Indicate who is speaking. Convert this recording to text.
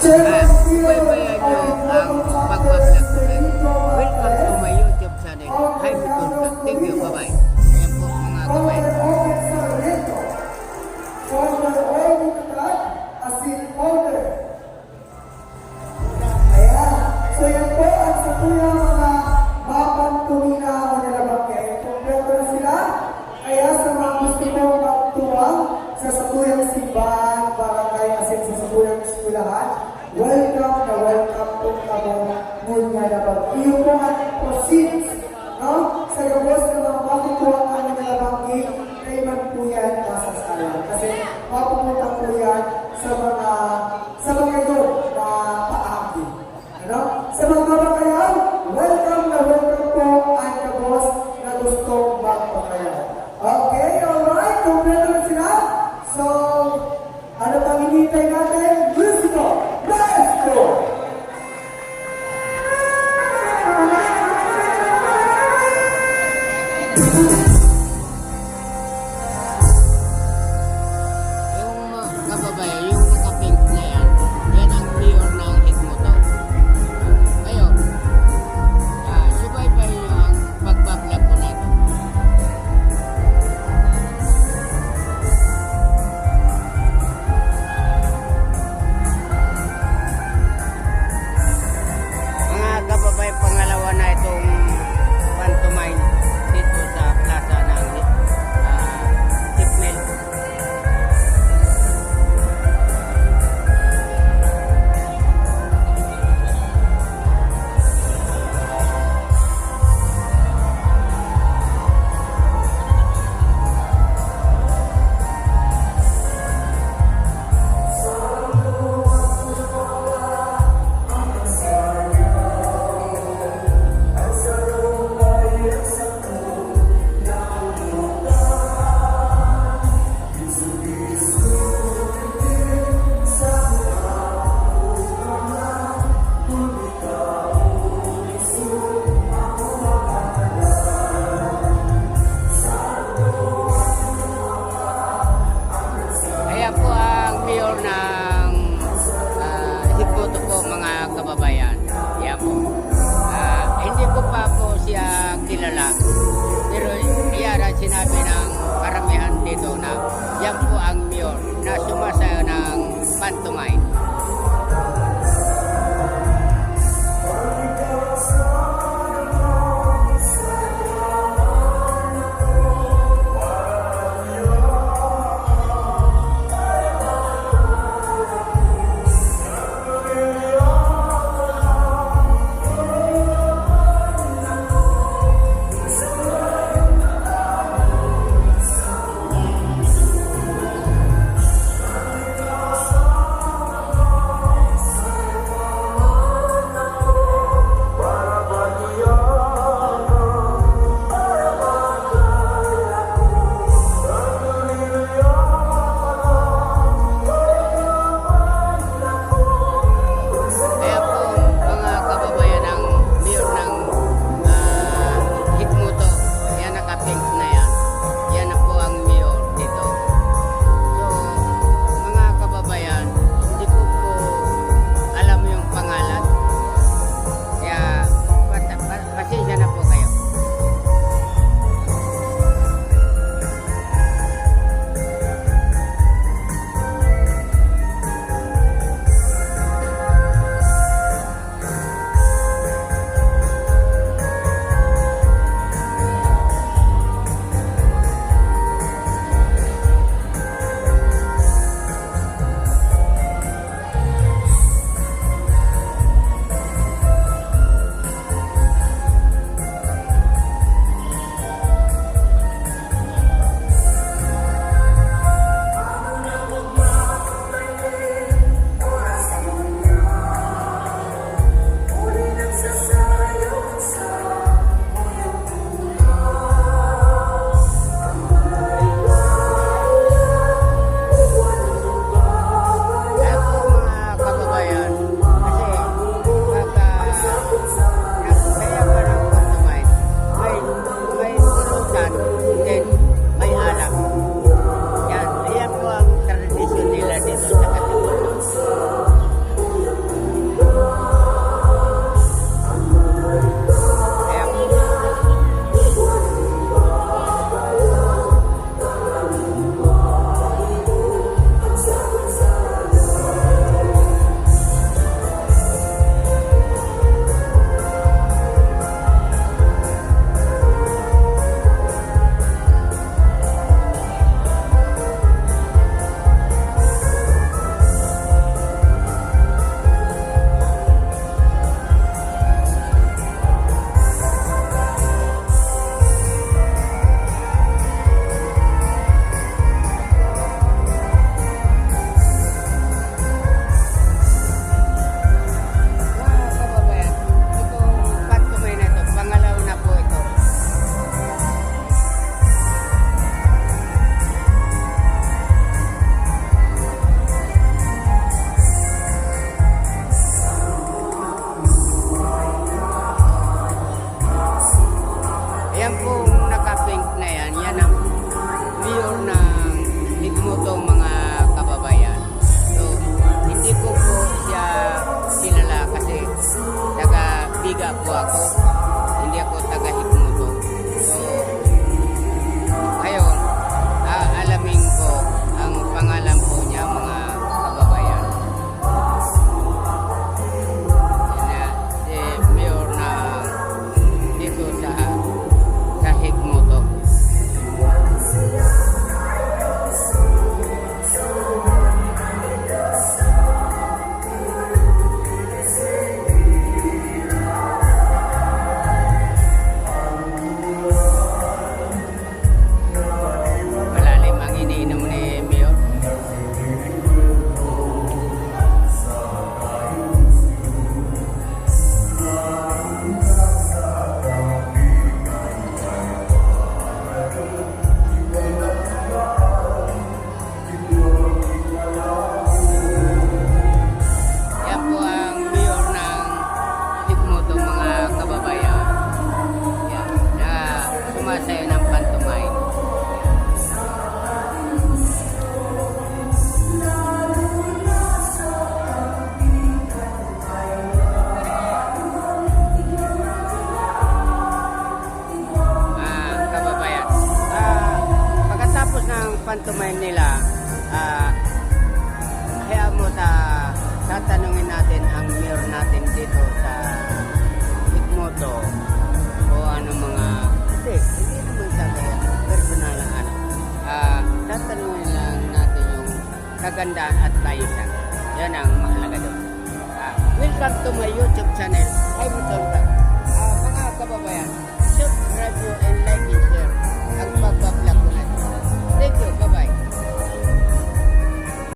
Speaker 1: Subaybayan nyo ang pagbablog ko rin. Welcome to my YouTube channel. Hi, Mitulka. Thank you. Bye-bye. Ayan po mga kabay.
Speaker 2: So yan po ang sa tulang mga mapang tumina o nilabang kayo. Kompleto na sila. Kaya sa mga gusto mo magtuwang sa satuyang simbahan, barangay asin sa satuyang eskwelahan, welcome na welcome po kamo ngunya na bang. Iyo po ang proceeds, no? Sa gabos na mga makukuha kami nilabang kayo, kailan po yan nasa sala. Kasi mapupunta po yan sa mga yun na paagi. Ano? Sa mga kabakayan, welcome na welcome po ang kabos na gustong magpakayan. Okay, alright, kompleto na sila. So, ano pang hinihintay natin? Musical, let's go!
Speaker 1: Yung kababay, yung nakapink na yan, yan ang mayor ng Hitmoto. Ngayon, subaybayan nyo ang pagbablog ko na ito. Mga kababay, pangalawa na itong pantomime dito sa plaza ng Tipmel. Kaya po ang mayor ng Hitmoto po mga kababayan. Yan po. Hindi ko pa po siya kilala. Pero yan ang sinabi ng karamihan dito na yan po ang mayor na sumasayo ng pantomime. pantomime nila, kaya mo tatanungin natin ang mayor natin dito sa Higmoto o ano mga, hindi naman sa personal na ano. Tatanungin lang natin yung kagandaan at kaayusan. Yan ang mahalaga doon. Welcome to my YouTube channel. Hi, mga kababayan.